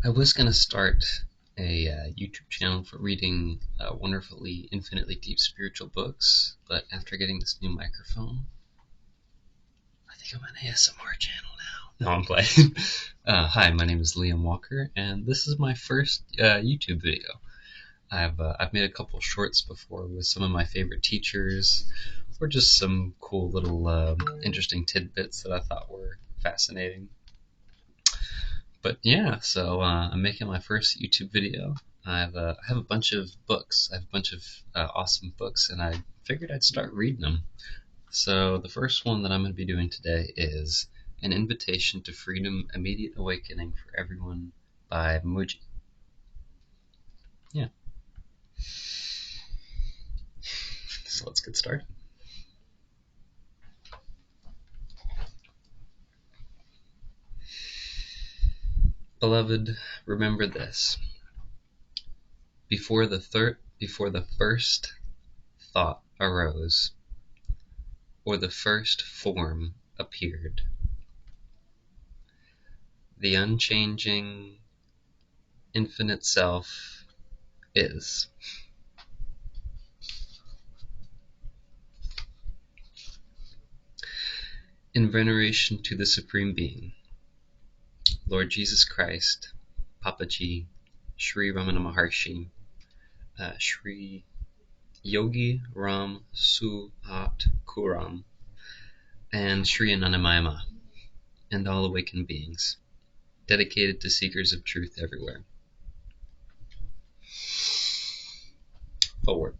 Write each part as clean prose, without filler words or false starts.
I was going to start a YouTube channel for reading wonderfully, infinitely deep spiritual books, but after getting this new microphone, I think I'm an ASMR channel now. No, I'm playing. Hi, my name is Liam Walker, and this is my first YouTube video. I've made a couple shorts before with some of my favorite teachers, or just some cool little interesting tidbits that I thought were fascinating. But yeah, so I'm making my first YouTube video. I have a bunch of books. I have a bunch of awesome books, and I figured I'd start reading them. So the first one that I'm going to be doing today is An Invitation to Freedom, Immediate Awakening for Everyone by Mooji. Yeah. So let's get started. Beloved, remember this. Before the first thought arose, or the first form appeared, the unchanging, infinite self is. In veneration to the Supreme Being, Lord Jesus Christ, Papaji, Sri Ramana Maharshi, Sri Yogi Ram Suhat Kuram, and Sri Anandamayama, and all awakened beings, dedicated to seekers of truth everywhere. Forward.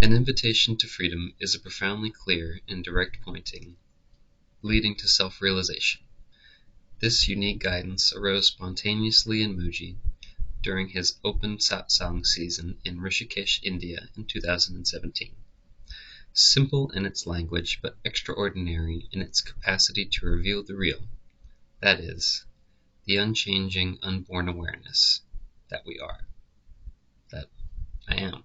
An invitation to freedom is a profoundly clear and direct pointing, leading to self-realization. This unique guidance arose spontaneously in Mooji during his open satsang season in Rishikesh, India in 2017. Simple in its language, but extraordinary in its capacity to reveal the real, that is, the unchanging, unborn awareness that we are, that I am.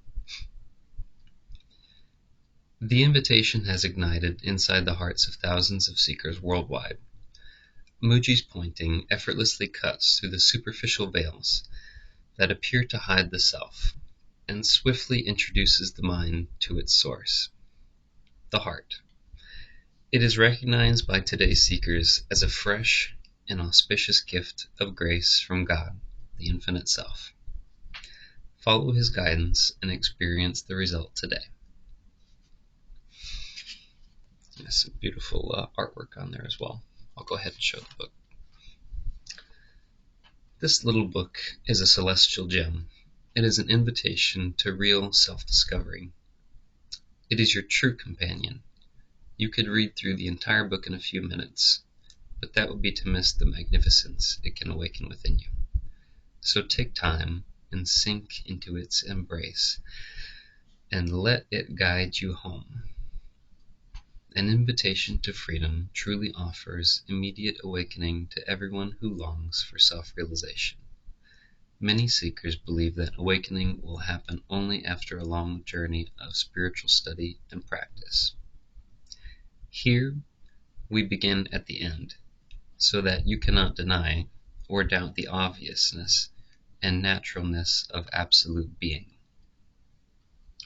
The invitation has ignited inside the hearts of thousands of seekers worldwide. Mooji's pointing effortlessly cuts through the superficial veils that appear to hide the self, and swiftly introduces the mind to its source, the heart. It is recognized by today's seekers as a fresh and auspicious gift of grace from God, the infinite self. Follow his guidance and experience the result today. There's some beautiful artwork on there as well. I'll go ahead and show the book. This little book is a celestial gem. It is an invitation to real self-discovery. It is your true companion. You could read through the entire book in a few minutes, but that would be to miss the magnificence it can awaken within you. So take time and sink into its embrace, and let it guide you home. An invitation to freedom truly offers immediate awakening to everyone who longs for self-realization. Many seekers believe that awakening will happen only after a long journey of spiritual study and practice. Here, we begin at the end, so that you cannot deny or doubt the obviousness and naturalness of absolute being,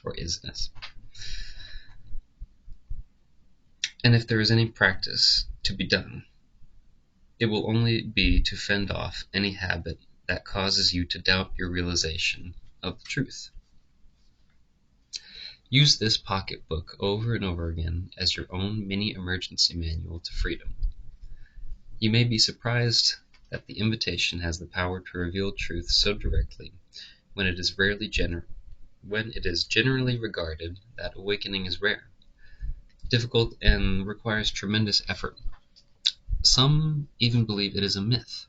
or isness. And if there is any practice to be done, it will only be to fend off any habit that causes you to doubt your realization of the truth. Use this pocketbook over and over again as your own mini emergency manual to freedom. You may be surprised that the invitation has the power to reveal truth so directly when it is generally regarded that awakening is rare, difficult, and requires tremendous effort. Some even believe it is a myth.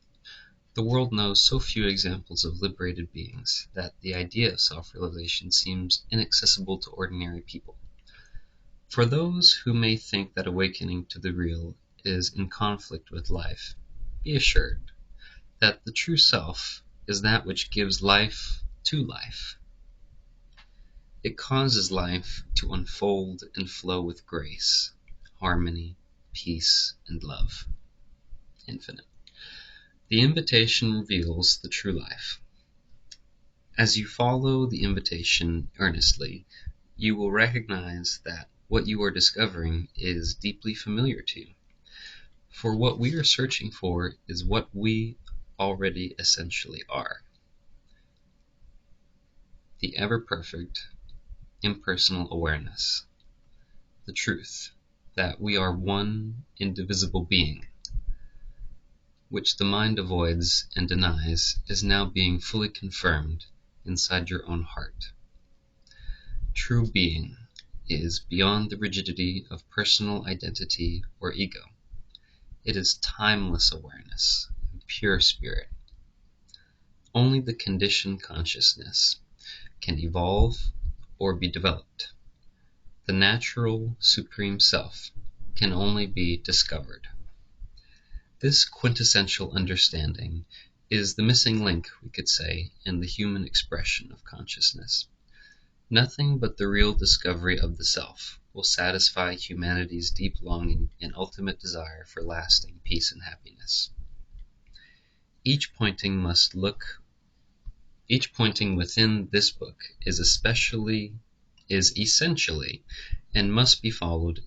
The world knows so few examples of liberated beings that the idea of self-realization seems inaccessible to ordinary people. For those who may think that awakening to the real is in conflict with life, be assured that the true self is that which gives life to life. It causes life to unfold and flow with grace, harmony, peace, and love. Infinite. The invitation reveals the true life. As you follow the invitation earnestly, you will recognize that what you are discovering is deeply familiar to you. For what we are searching for is what we already essentially are. The ever-perfect, impersonal awareness. The truth that we are one indivisible being, which the mind avoids and denies, is now being fully confirmed inside your own heart. True being is beyond the rigidity of personal identity or ego. It is timeless awareness, pure spirit. Only the conditioned consciousness can evolve or be developed. The natural supreme self can only be discovered. This quintessential understanding is the missing link, we could say, in the human expression of consciousness. Nothing but the real discovery of the self will satisfy humanity's deep longing and ultimate desire for lasting peace and happiness. Each pointing within this book is essentially and must be followed.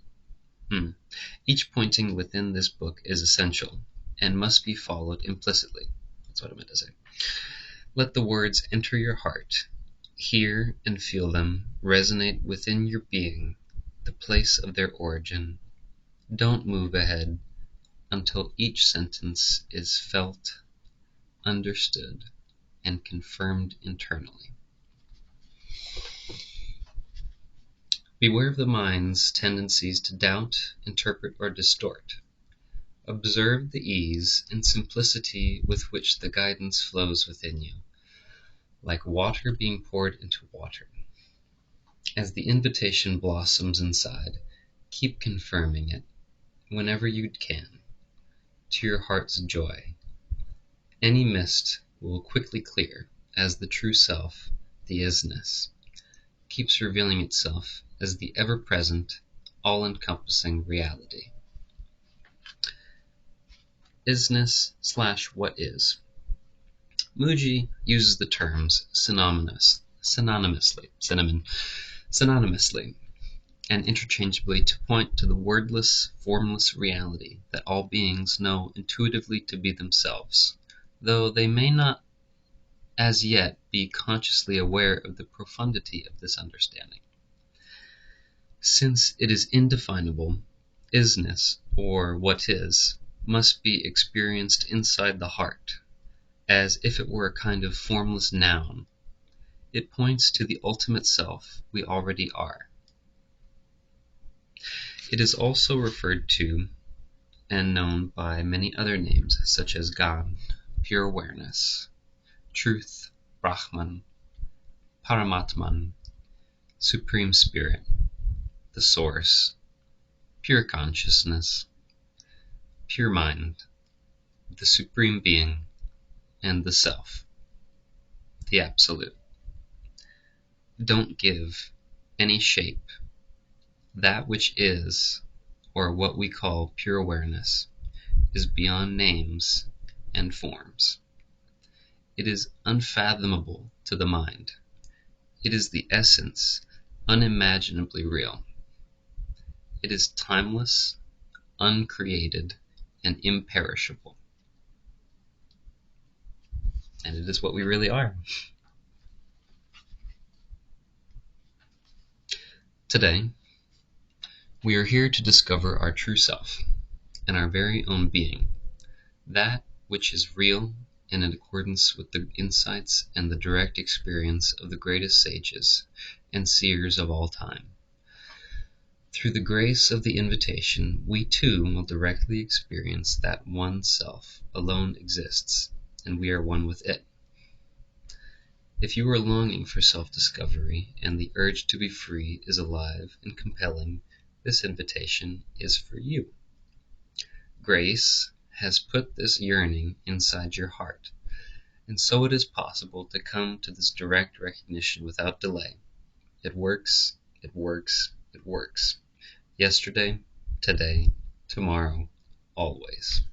Each pointing within this book is essential and must be followed implicitly. That's what I meant to say. Let the words enter your heart. Hear and feel them resonate within your being, the place of their origin. Don't move ahead until each sentence is felt, understood, and confirmed internally. Beware of the mind's tendencies to doubt, interpret, or distort. Observe the ease and simplicity with which the guidance flows within you, like water being poured into water. As the invitation blossoms inside, keep confirming it whenever you can, to your heart's joy. Any mist will quickly clear as the true self, the isness, keeps revealing itself as the ever-present, all-encompassing reality. Isness/what is. Mooji uses the terms synonymously and interchangeably to point to the wordless, formless reality that all beings know intuitively to be themselves, though they may not as yet be consciously aware of the profundity of this understanding. Since it is indefinable, isness, or what is, must be experienced inside the heart, as if it were a kind of formless noun. It points to the ultimate self we already are. It is also referred to and known by many other names, such as God, pure awareness, truth, Brahman, Paramatman, supreme spirit, the source, pure consciousness, pure mind, the supreme being, and the self, the absolute. Don't give any shape. That which is, or what we call pure awareness, is beyond names and forms. It is unfathomable to the mind. It is the essence, unimaginably real. It is timeless, uncreated, and imperishable. And it is what we really are. Today, we are here to discover our true self and our very own being, that which is real and in accordance with the insights and the direct experience of the greatest sages and seers of all time. Through the grace of the invitation, we too will directly experience that one self alone exists, and we are one with it. If you are longing for self-discovery and the urge to be free is alive and compelling, this invitation is for you. Grace has put this yearning inside your heart, and so it is possible to come to this direct recognition without delay. It works, it works, it works. Yesterday, today, tomorrow, always.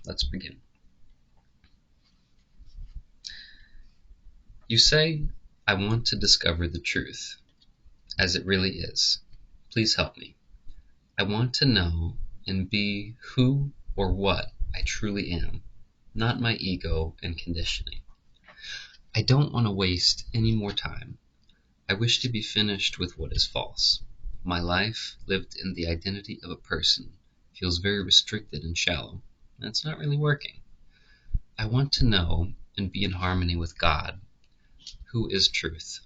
Let's begin. You say, I want to discover the truth, as it really is. Please help me. I want to know and be who or what I truly am, not my ego and conditioning. I don't want to waste any more time. I wish to be finished with what is false. My life, lived in the identity of a person, feels very restricted and shallow, and it's not really working. I want to know and be in harmony with God, who is truth.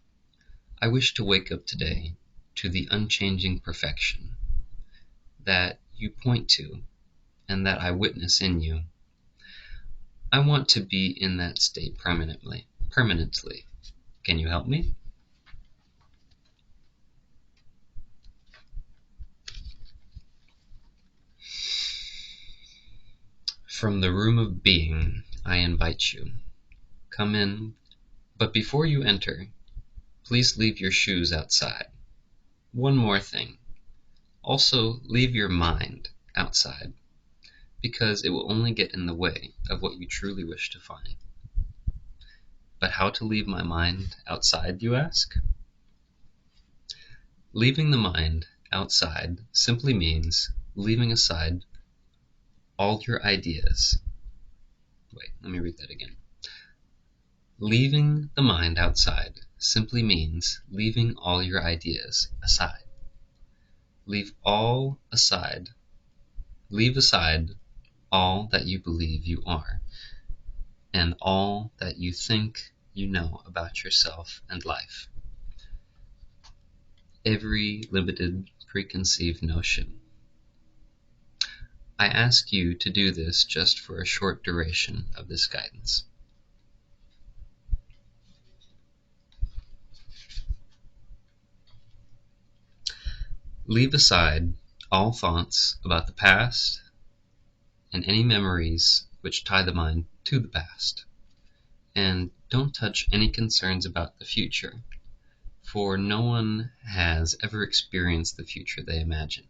I wish to wake up today to the unchanging perfection that you point to and that I witness in you. I want to be in that state permanently. Can you help me? From the room of being, I invite you. Come in, but before you enter, please leave your shoes outside. One more thing. Also, leave your mind outside, because it will only get in the way of what you truly wish to find. But how to leave my mind outside, you ask? Leaving the mind outside simply means leaving aside all your ideas. Wait, let me read that again. Leaving the mind outside simply means leaving all your ideas aside. Leave aside all that you believe you are, and all that you think you know about yourself and life. Every limited, preconceived notion. I ask you to do this just for a short duration of this guidance. Leave aside all thoughts about the past and any memories which tie the mind to the past. And don't touch any concerns about the future, for no one has ever experienced the future they imagine.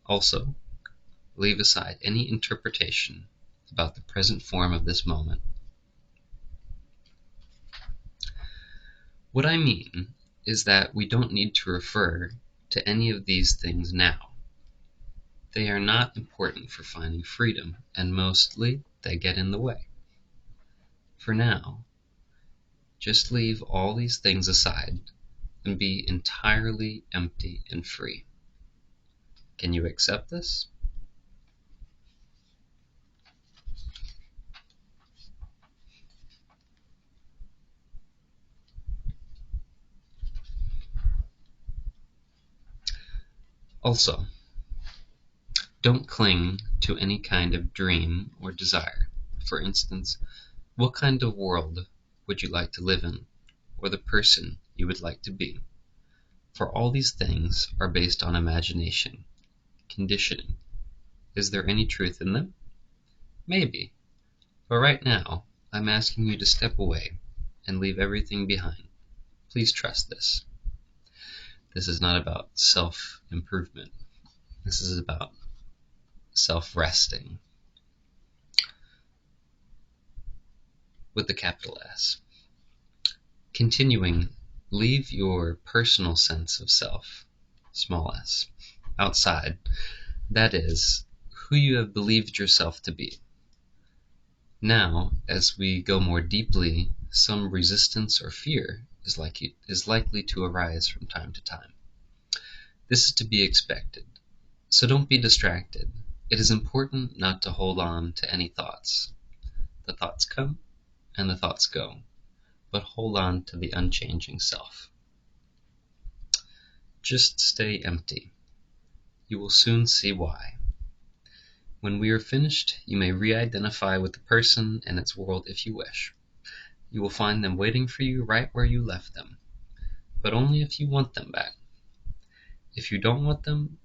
Also, leave aside any interpretation about the present form of this moment. What I mean is that we don't need to refer to any of these things now. They are not important for finding freedom, and mostly they get in the way. For now, just leave all these things aside and be entirely empty and free. Can you accept this? Also, don't cling to any kind of dream or desire. For instance, what kind of world would you like to live in, or the person you would like to be? For all these things are based on imagination, conditioning. Is there any truth in them? Maybe. But right now, I'm asking you to step away and leave everything behind. Please trust this. This is not about self-improvement. This is about self-resting with the capital S. Continuing, leave your personal sense of self, small s, outside. That is, who you have believed yourself to be. Now, as we go more deeply, some resistance or fear is likely to arise from time to time. This is to be expected, so don't be distracted. It is important not to hold on to any thoughts. The thoughts come and the thoughts go, but hold on to the unchanging self. Just stay empty. You will soon see why. When we are finished, you may re-identify with the person and its world if you wish. You will find them waiting for you right where you left them, but only if you want them back. If you don't want them,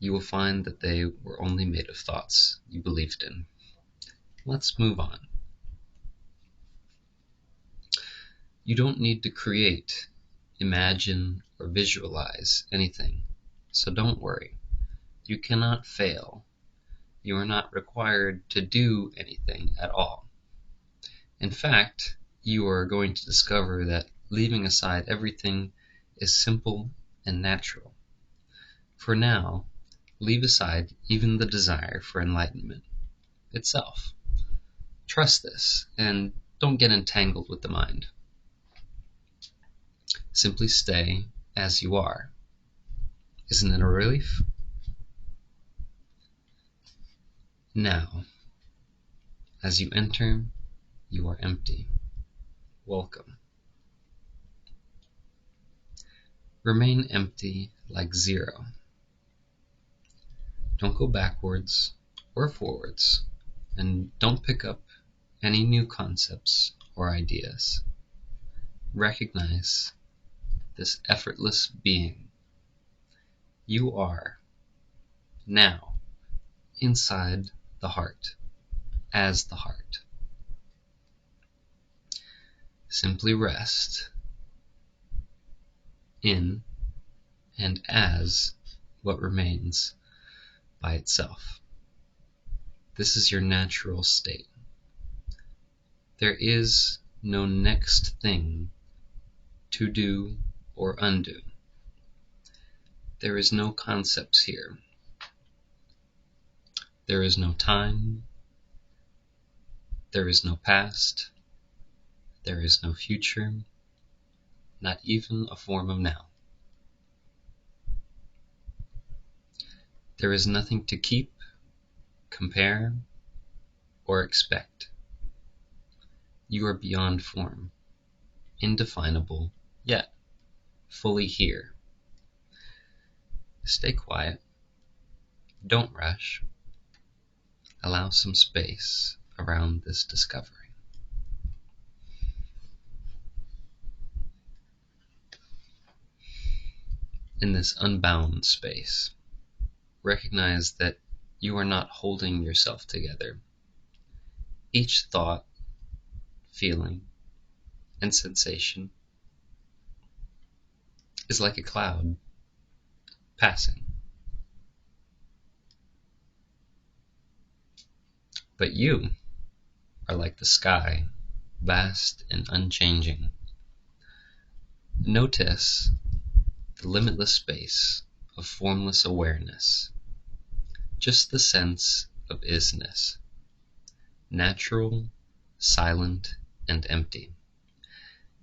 you will find that they were only made of thoughts you believed in. Let's move on. You don't need to create, imagine, or visualize anything, so don't worry. You cannot fail. You are not required to do anything at all. In fact, you are going to discover that leaving aside everything is simple and natural. For now, leave aside even the desire for enlightenment itself. Trust this, and don't get entangled with the mind. Simply stay as you are. Isn't it a relief? Now, as you enter, you are empty. Welcome. Remain empty like zero. Don't go backwards or forwards, and don't pick up any new concepts or ideas. Recognize this effortless being. You are now inside the heart, as the heart. Simply rest in and as what remains by itself. This is your natural state. There is no next thing to do or undo. There is no concepts here. There is no time. There is no past. There is no future. Not even a form of now. There is nothing to keep, compare, or expect. You are beyond form, indefinable, yet fully here. Stay quiet. Don't rush. Allow some space around this discovery. In this unbound space, recognize that you are not holding yourself together. Each thought, feeling, and sensation is like a cloud passing. But you are like the sky, vast and unchanging. Notice the limitless space of formless awareness, just the sense of isness, natural, silent, and empty.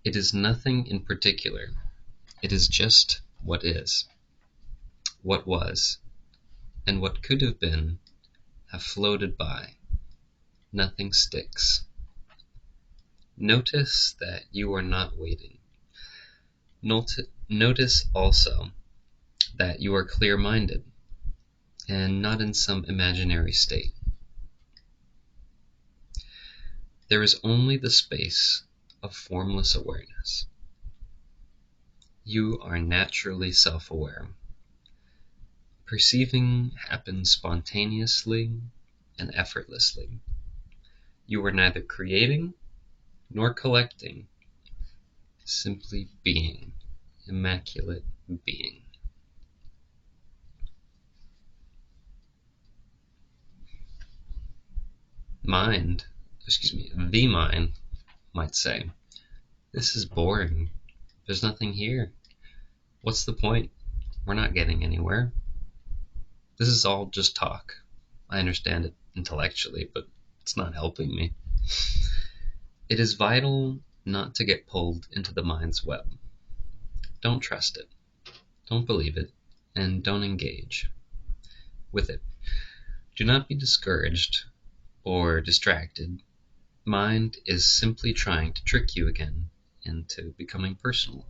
It is nothing in particular. It is just what is, what was, and what could have been have floated by. Nothing sticks. Notice that you are not waiting. Notice also that you are clear-minded and not in some imaginary state. There is only the space of formless awareness. You are naturally self-aware. Perceiving happens spontaneously and effortlessly. You are neither creating nor collecting, simply being, immaculate being. The mind might say, this is boring. There's nothing here. What's the point? We're not getting anywhere. This is all just talk. I understand it intellectually, but it's not helping me. It is vital not to get pulled into the mind's web. Don't trust it. Don't believe it. And don't engage with it. Do not be discouraged or distracted. Mind is simply trying to trick you again into becoming personal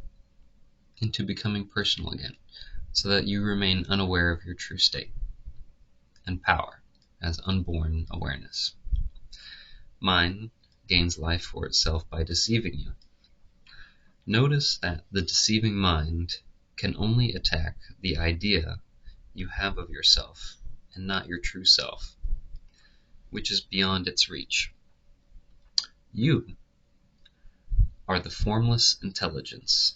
again, so that you remain unaware of your true state and power as unborn awareness. Mind gains life for itself by deceiving you. Notice that the deceiving mind can only attack the idea you have of yourself and not your true self, which is beyond its reach. You are the formless intelligence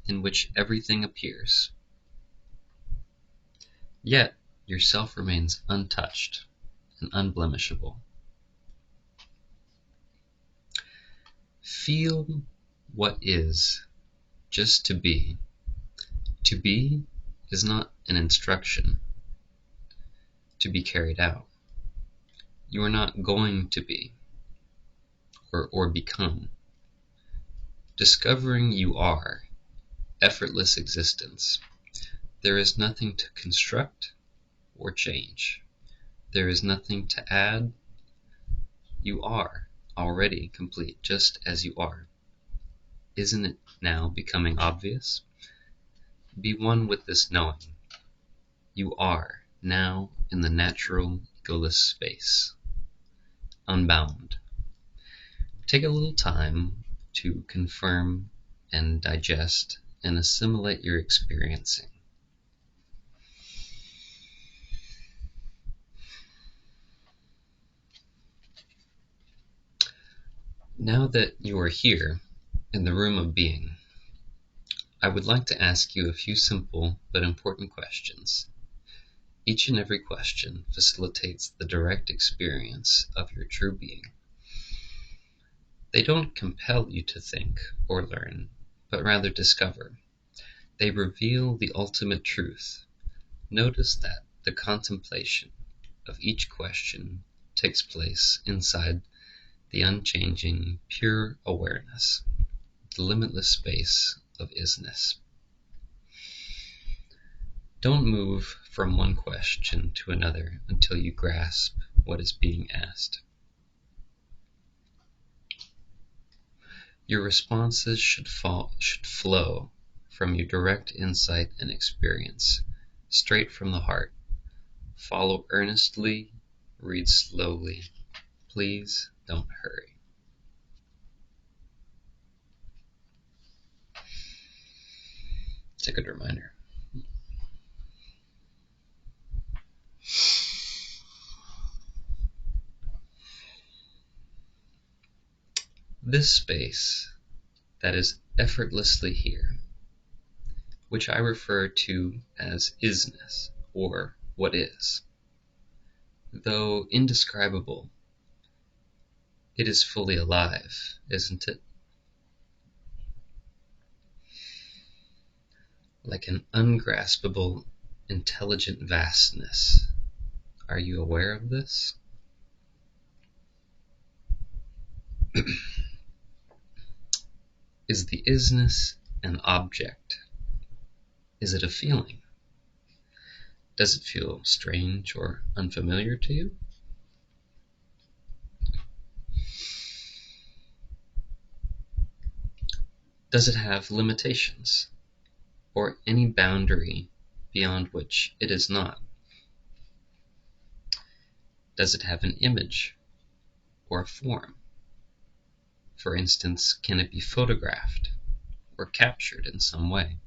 in which everything appears. Yet yourself remains untouched and unblemishable. Feel what is, just to be. To be is not an instruction to be carried out. You are not going to be or become. Discovering you are, effortless existence. There is nothing to construct or change. There is nothing to add. You are already complete just as you are. Isn't it now becoming obvious? Be one with this knowing. You are now in the natural egoless space, unbound. Take a little time to confirm and digest and assimilate your experiencing. Now that you are here in the room of being, I would like to ask you a few simple but important questions. Each and every question facilitates the direct experience of your true being. They don't compel you to think or learn, but rather discover. They reveal the ultimate truth. Notice that the contemplation of each question takes place inside the unchanging, pure awareness, the limitless space of isness. Don't move from one question to another until you grasp what is being asked. Your responses should flow from your direct insight and experience, straight from the heart. Follow earnestly, read slowly. Please don't hurry. It's a good reminder. This space that is effortlessly here, which I refer to as isness, or what is. Though indescribable, it is fully alive, isn't it? Like an ungraspable, intelligent vastness. Are you aware of this? Is the isness an object? Is it a feeling? Does it feel strange or unfamiliar to you? Does it have limitations or any boundary beyond which it is not? Does it have an image or a form? For instance, can it be photographed or captured in some way?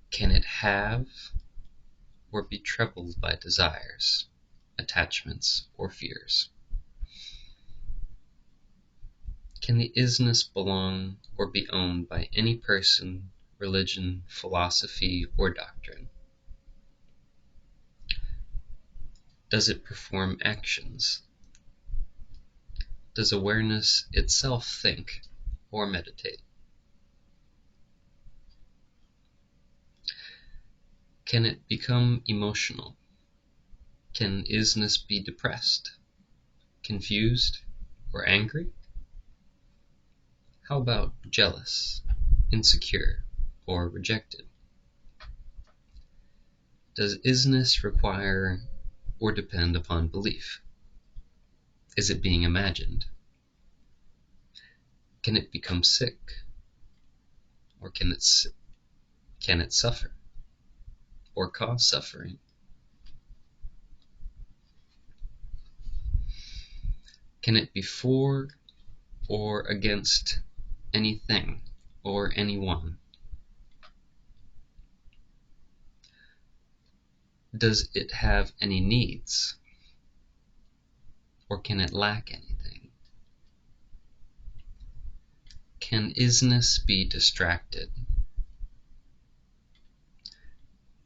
Can it have or be troubled by desires, attachments, or fears? Can the isness belong or be owned by any person, religion, philosophy, or doctrine? Does it perform actions? Does awareness itself think or meditate? Can it become emotional? Can isness be depressed, confused, or angry? How about jealous, insecure, or rejected? Does isness require or depend upon belief? Is it being imagined? Can it become sick? Or can it suffer? Or cause suffering? Can it be for or against anything or anyone? Does it have any needs? Or can it lack anything? Can isness be distracted?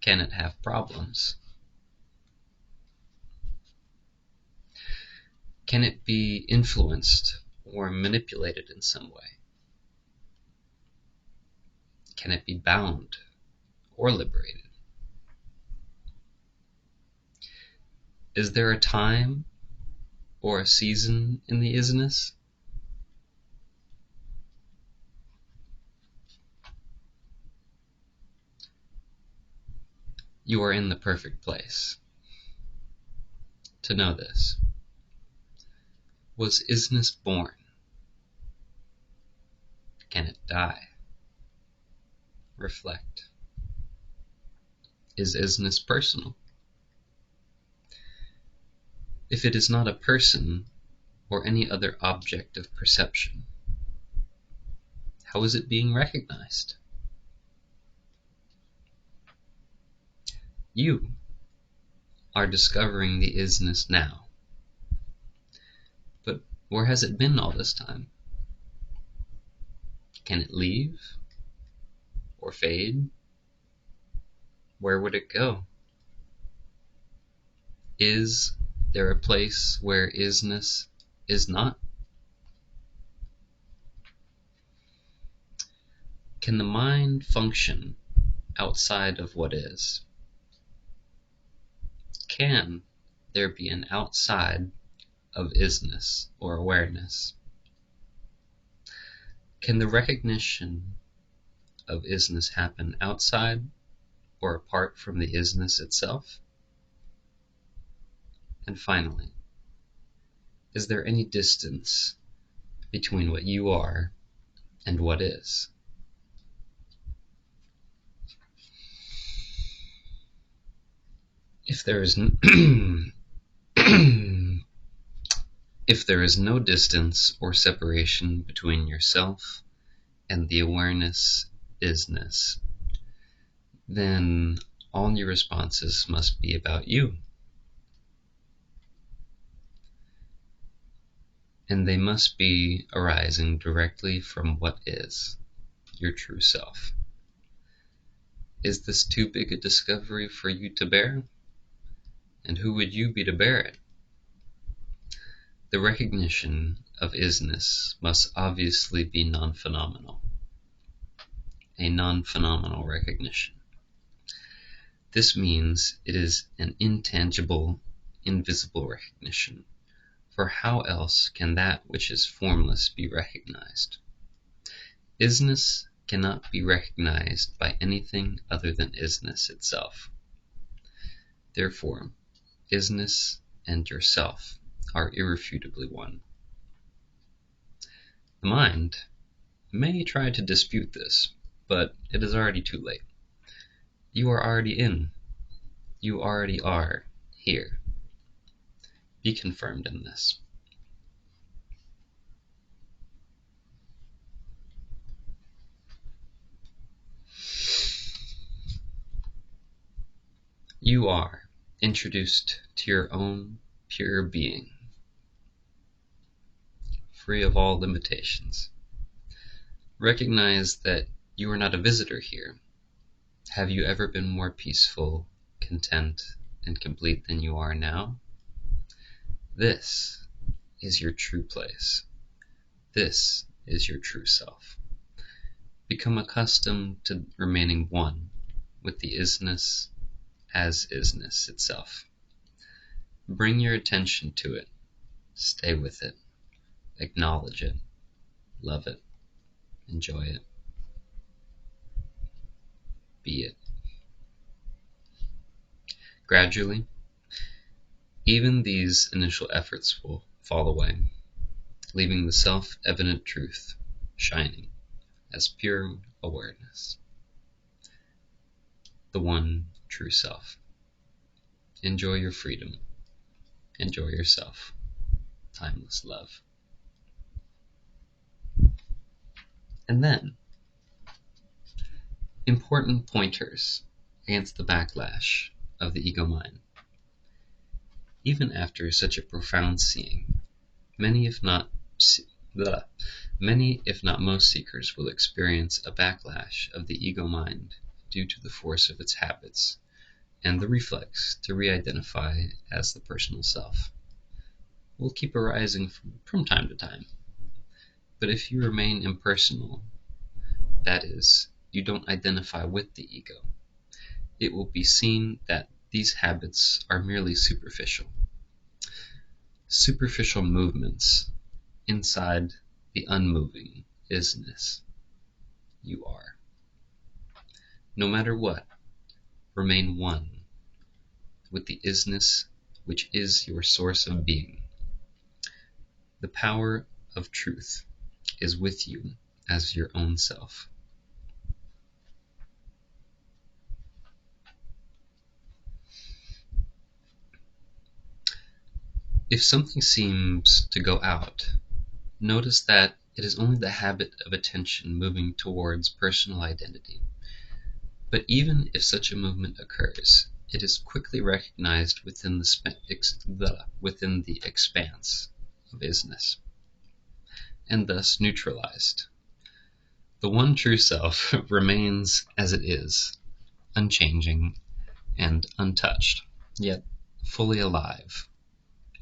Can it have problems? Can it be influenced or manipulated in some way? Can it be bound or liberated? Is there a time or a season in the isness? You are in the perfect place to know this. Was isness born? Can it die? Reflect. Is isness personal? If it is not a person or any other object of perception, how is it being recognized? You are discovering the isness now. But where has it been all this time? Can it leave? Or fade? Where would it go? Is there a place where isness is not? Can the mind function outside of what is? Can there be an outside of isness or awareness? Can the recognition of isness happen outside or apart from the isness itself? And finally, is there any distance between what you are and what is? If there is if there is no distance or separation between yourself and the awareness isness, then all your responses must be about you. And they must be arising directly from what is, your true self. Is this too big a discovery for you to bear? And who would you be to bear it? The recognition of isness must obviously be non-phenomenal. A non-phenomenal recognition. This means it is an intangible, invisible recognition. For how else can that which is formless be recognized? Isness cannot be recognized by anything other than isness itself. Therefore, isness and yourself are irrefutably one. The mind may try to dispute this, but it is already too late. You are already in. You already are here. Be confirmed in this. You are introduced to your own pure being, free of all limitations. Recognize that you are not a visitor here. Have you ever been more peaceful, content, and complete than you are now? This is your true place. This is your true self. Become accustomed to remaining one with the isness as isness itself. Bring your attention to it. Stay with it. Acknowledge it. Love it. Enjoy it. Be it. Gradually, even these initial efforts will fall away, leaving the self-evident truth shining as pure awareness. The one true self. Enjoy your freedom. Enjoy yourself. Timeless love. And then, important pointers against the backlash of the ego mind. Even after such a profound seeing, many if not most seekers will experience a backlash of the ego mind due to the force of its habits and the reflex to re-identify as the personal self. will keep arising from time to time. But if you remain impersonal, that is, you don't identify with the ego, it will be seen that these habits are merely superficial. Superficial movements inside the unmoving isness you are. No matter what, remain one with the isness which is your source of being. The power of truth is with you as your own self. If something seems to go out, notice that it is only the habit of attention moving towards personal identity. But even if such a movement occurs, it is quickly recognized within the expanse of isness, and thus neutralized. The one true self remains as it is, unchanging and untouched, yet fully alive,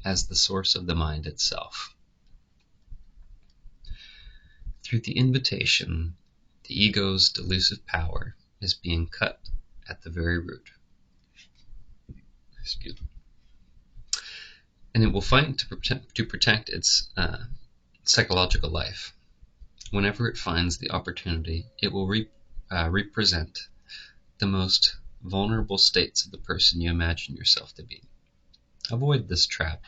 as the source of the mind itself. Through the invitation, the ego's delusive power is being cut at the very root. Excuse me. And it will fight to protect its psychological life. Whenever it finds the opportunity, it will represent the most vulnerable states of the person you imagine yourself to be. Avoid this trap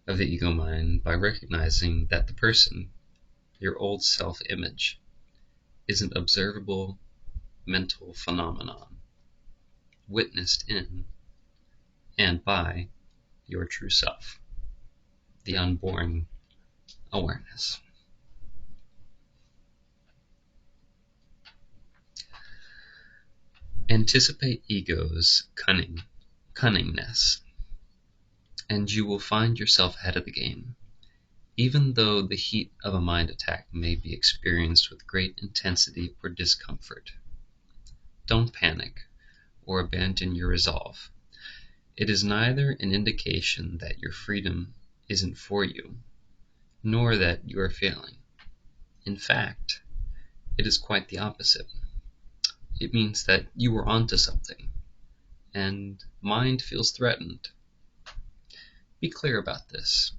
of the ego mind by recognizing that the person, your old self-image, is an observable mental phenomenon, witnessed in and by your true self, the unborn awareness. Anticipate ego's cunningness, and you will find yourself ahead of the game. Even though the heat of a mind attack may be experienced with great intensity or discomfort, don't panic or abandon your resolve. It is neither an indication that your freedom isn't for you, nor that you are failing. In fact, it is quite the opposite. It means that you are onto something, and mind feels threatened. Be clear about this.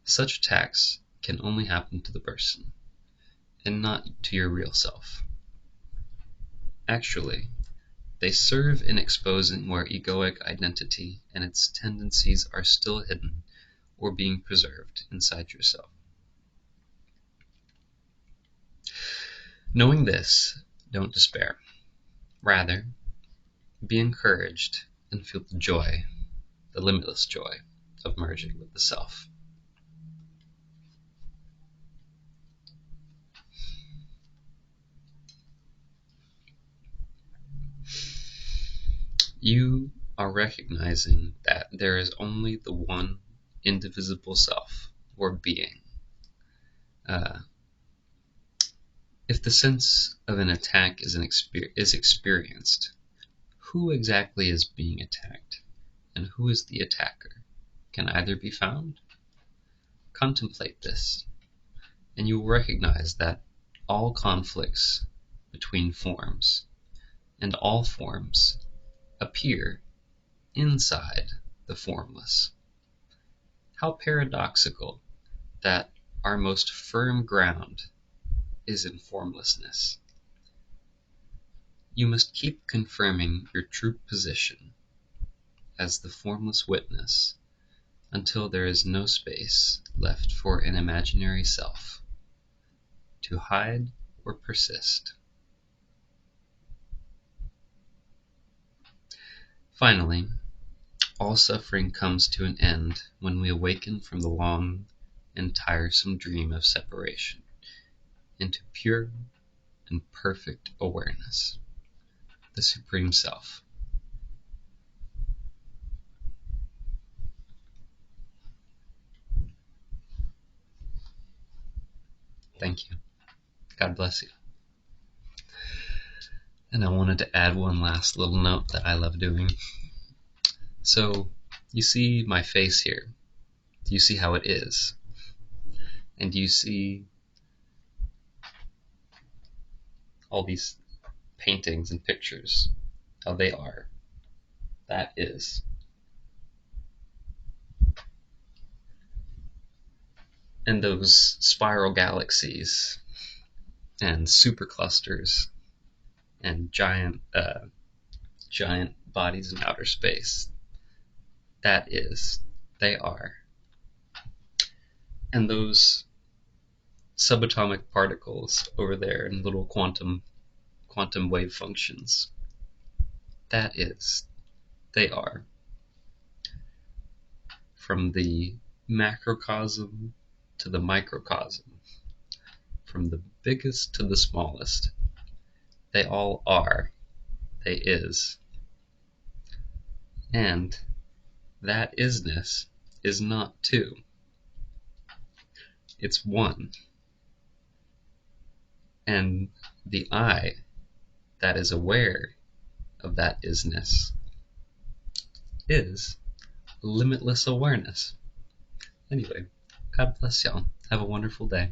Such attacks can only happen to the person, and not to your real self. Actually, they serve in exposing where egoic identity and its tendencies are still hidden or being preserved inside yourself. Knowing this, don't despair. Rather, be encouraged and feel the joy, the limitless joy, of merging with the self. You are recognizing that there is only the one indivisible self, or being. If the sense of an attack is experienced, who exactly is being attacked, and who is the attacker? Can either be found? Contemplate this, and you will recognize that all conflicts between forms, and all forms, appear inside the formless. How paradoxical that our most firm ground is in formlessness. You must keep confirming your true position as the formless witness until there is no space left for an imaginary self to hide or persist. Finally, all suffering comes to an end when we awaken from the long and tiresome dream of separation into pure and perfect awareness, the Supreme Self. Thank you. God bless you. And I wanted to add one last little note that I love doing. So, you see my face here. Do you see how it is? And do you see all these paintings and pictures, how they are? That is. And those spiral galaxies and superclusters and giant bodies in outer space. That is. They are. And those subatomic particles over there in little quantum wave functions. That is. They are. From the macrocosm to the microcosm, from the biggest to the smallest, they all are. They is. And that isness is not two. It's one. And the I that is aware of that isness is limitless awareness. Anyway, God bless y'all. Have a wonderful day.